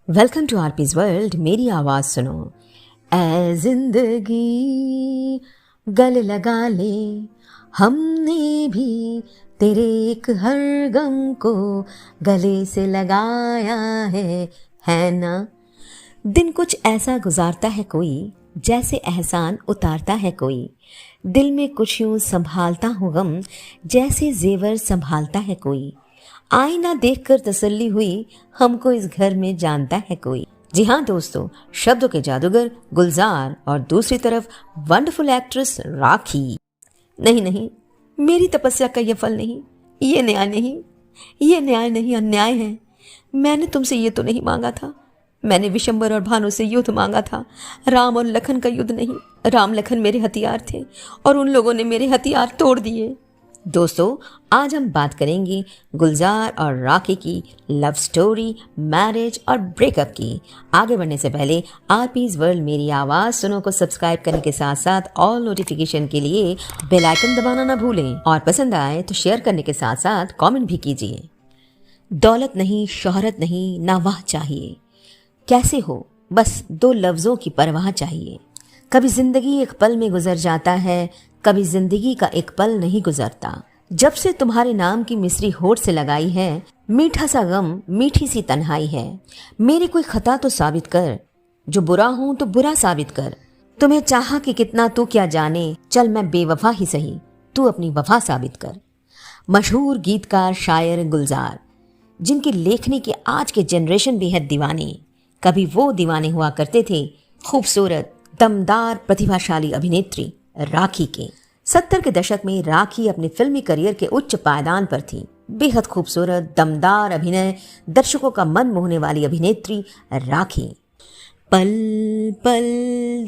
Welcome to आरपीज world. मेरी आवाज़ सुनो। ऐ जिंदगी गले लगा ले, हमने भी तेरे एक हर गम को गले से लगाया है ना। दिन कुछ ऐसा गुजारता है कोई, जैसे एहसान उतारता है कोई। दिल में कुछ यूं संभालता हूँ गम, जैसे जेवर संभालता है कोई। आईना देखकर तसल्ली हुई, हमको इस घर में जानता है कोई। जी हाँ दोस्तों, शब्दों के जादूगर गुलजार और दूसरी तरफ वंडरफुल एक्ट्रेस राखी। नहीं, मेरी तपस्या का ये फल नहीं, ये न्याय नहीं, अन्याय है। मैंने तुमसे ये तो नहीं मांगा था। मैंने विशंबर और भानु से युद्ध मांगा था, राम और लखन का युद्ध नहीं। राम लखन मेरे हथियार थे और उन लोगों ने मेरे हथियार तोड़ दिए। दोस्तों, आज हम बात करेंगे गुलजार और राखी की लव स्टोरी, मैरिज और ब्रेकअप की। आगे बढ़ने से पहले आरपीज वर्ल्ड मेरी आवाज़ सुनो को सब्सक्राइब करने के साथ साथ ऑल नोटिफिकेशन के लिए बेल आइकन दबाना ना भूलें और पसंद आए तो शेयर करने के साथ साथ कमेंट भी कीजिए। दौलत नहीं, शोहरत नहीं, ना वाह चाहिए। कैसे हो, बस दो लफ्ज़ों की परवाह चाहिए। कभी जिंदगी एक पल में गुजर जाता है, कभी जिंदगी का एक पल नहीं गुजरता। जब से तुम्हारे नाम की मिस्री होठ से लगाई है, मीठा सा गम, मीठी सी तन्हाई है। मेरी कोई खता तो साबित कर, जो बुरा हूं तो बुरा साबित कर। तुम्हें चाहा कि कितना तू क्या जाने, चल मैं बेवफा ही सही, तू अपनी वफा साबित कर। मशहूर गीतकार शायर गुलजार, जिनकी लेखनी के आज के जनरेशन भी है दीवाने। कभी वो दीवाने हुआ करते थे खूबसूरत, दमदार, प्रतिभाशाली अभिनेत्री राखी के। 70 के दशक में राखी अपने फिल्मी करियर के उच्च पायदान पर थी। बेहद खूबसूरत, दमदार अभिनय, दर्शकों का मन मोहने वाली अभिनेत्री राखी। पल पल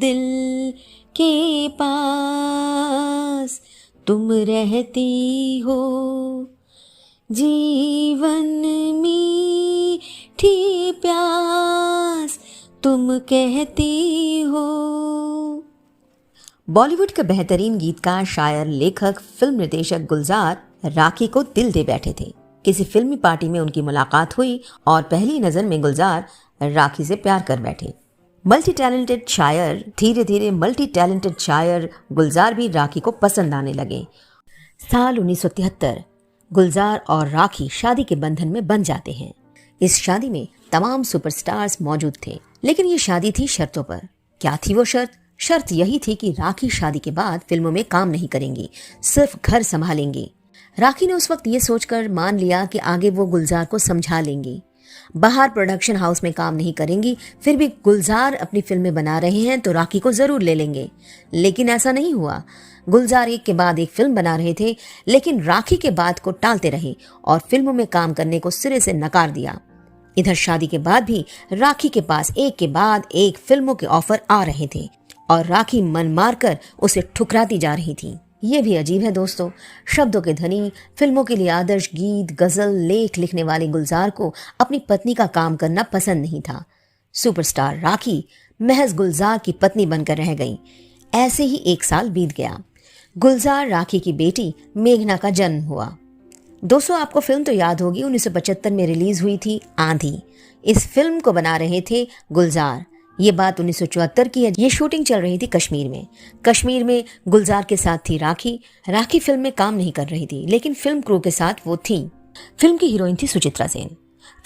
दिल के पास तुम रहती हो, जीवन मीठी प्यास तुम कहती हो। बॉलीवुड के बेहतरीन गीतकार, शायर, लेखक, फिल्म निर्देशक गुलजार राखी को दिल दे बैठे थे। किसी फिल्मी पार्टी में उनकी मुलाकात हुई और पहली नज़र में गुलजार राखी से प्यार कर बैठे। मल्टी टैलेंटेड शायर, धीरे धीरे मल्टी टैलेंटेड शायर गुलजार भी राखी को पसंद आने लगे। साल 1973 गुलजार और राखी शादी के बंधन में बंध जाते हैं। इस शादी में तमाम सुपरस्टार्स मौजूद थे, लेकिन ये शादी थी शर्तों पर। क्या थी वो शर्त? शर्त यही थी कि राखी शादी के बाद फिल्मों में काम नहीं करेंगी, सिर्फ घर संभालेंगी। राखी ने उस वक्त ये सोचकर मान लिया कि आगे वो गुलजार को समझा लेंगी। बाहर प्रोडक्शन हाउस में काम नहीं करेंगी, फिर भी गुलजार अपनी फिल्में बना रहे हैं तो राखी को जरूर ले लेंगे। लेकिन ऐसा नहीं हुआ। गुलजार एक के बाद एक फिल्म बना रहे थे, लेकिन राखी के बात को टालते रहे और फिल्मों में काम करने को सिरे से नकार दिया। इधर शादी के बाद भी राखी के पास एक के बाद एक फिल्मों के ऑफर आ रहे थे और राखी मन मारकर उसे ठुकराती जा रही थी। ये भी अजीब है दोस्तों। शब्दों के धनी, फिल्मों के लिए आदर्श गीत, गजल, लेख लिखने वाले गुलजार को अपनी पत्नी का काम करना पसंद नहीं था। सुपरस्टार राखी महज गुलजार की पत्नी बनकर रह गई। ऐसे ही एक साल बीत गया। गुलजार राखी की बेटी मेघना का जन्म हुआ। दोस्तों, आपको फिल्म तो याद होगी, 1975 में रिलीज हुई थी आंधी। इस फिल्म को बना रहे थे गुलजार। ये बात 1974 की है। ये शूटिंग चल रही थी कश्मीर में। कश्मीर में गुलजार के साथ थी राखी। राखी फिल्म में काम नहीं कर रही थी, लेकिन फिल्म क्रू के साथ वो थी। फिल्म की हीरोइन थी सुचित्रा सेन।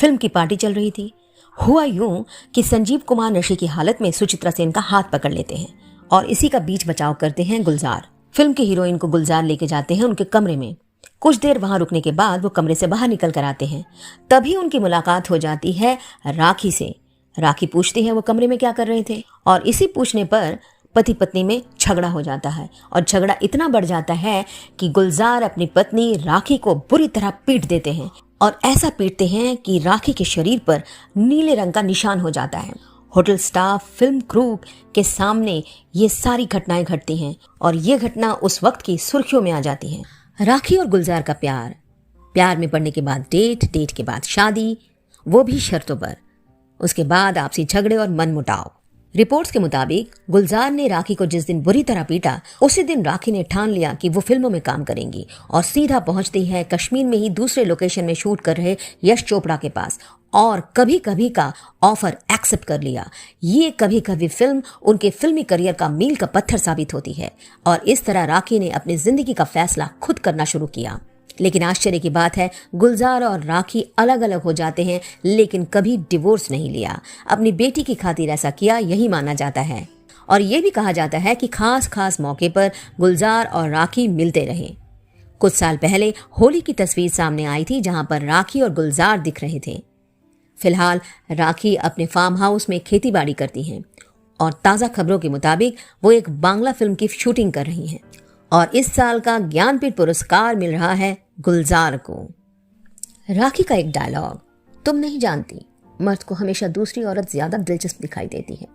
फिल्म की पार्टी चल रही थी। हुआ यूं कि संजीव कुमार नशे की हालत में सुचित्रा सेन का हाथ पकड़ लेते हैं और इसी का बीच बचाव करते हैं गुलजार। फिल्म की हीरोइन को गुलजार लेके जाते हैं उनके कमरे में। कुछ देर वहां रुकने के बाद वो कमरे से बाहर निकल कर आते हैं। तभी उनकी मुलाकात हो जाती है राखी से। राखी पूछती है वो कमरे में क्या कर रहे थे, और इसी पूछने पर पति पत्नी में झगड़ा हो जाता है और झगड़ा इतना बढ़ जाता है कि गुलजार अपनी पत्नी राखी को बुरी तरह पीट देते हैं और ऐसा पीटते हैं कि राखी के शरीर पर नीले रंग का निशान हो जाता है। होटल स्टाफ, फिल्म क्रू के सामने ये सारी घटनाएं घटती हैं और ये घटना उस वक्त की सुर्खियों में आ जाती है। राखी और गुलजार का प्यार, प्यार में पड़ने के बाद डेट, डेट के बाद शादी, वो भी शर्तों पर। उसके बाद आपसी झगड़े और मनमुटाव। रिपोर्ट्स के मुताबिक गुलजार ने राखी को जिस दिन बुरी तरह पीटा, उसी दिन राखी ने ठान लिया कि वो फिल्मों में काम करेंगी और सीधा पहुंचती है कश्मीर में ही दूसरे लोकेशन में शूट कर रहे यश चोपड़ा के पास और कभी कभी का ऑफर एक्सेप्ट कर लिया। ये कभी कभी फिल्म उनके फिल्मी करियर का मील का पत्थर साबित होती है और इस तरह राखी ने अपनी जिंदगी का फैसला खुद करना शुरू किया। लेकिन आश्चर्य की बात है, गुलजार और राखी अलग अलग हो जाते हैं लेकिन कभी डिवोर्स नहीं लिया। अपनी बेटी की खातिर ऐसा किया, यही माना जाता है और ये भी कहा जाता है कि खास मौके पर गुलजार और राखी मिलते रहे। कुछ साल पहले होली की तस्वीर सामने आई थी जहां पर राखी और गुलजार दिख रहे थे। फिलहाल राखी अपने फार्म हाउस में खेतीबाड़ी करती हैं और ताज़ा खबरों के मुताबिक वो एक बांग्ला फिल्म की शूटिंग कर रही हैं और इस साल का ज्ञानपीठ पुरस्कार मिल रहा है गुलजार को। राखी का एक डायलॉग, तुम नहीं जानती, मर्द को हमेशा दूसरी औरत ज्यादा दिलचस्प दिखाई देती है,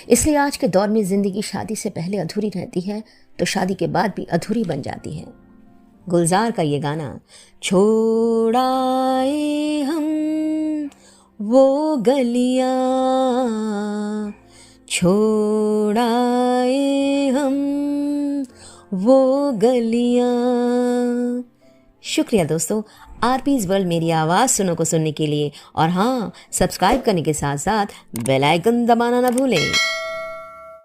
इसलिए आज के दौर में जिंदगी शादी से पहले अधूरी रहती है तो शादी के बाद भी अधूरी बन जाती है। गुलजार का ये गाना, छोड़ाए हम वो गलियां, छोड़ाए हम वो गलियां। शुक्रिया दोस्तों, आरपीज वर्ल्ड मेरी आवाज़ सुनो को सुनने के लिए और हाँ, सब्सक्राइब करने के साथ साथ बेल आइकन दबाना ना भूलें।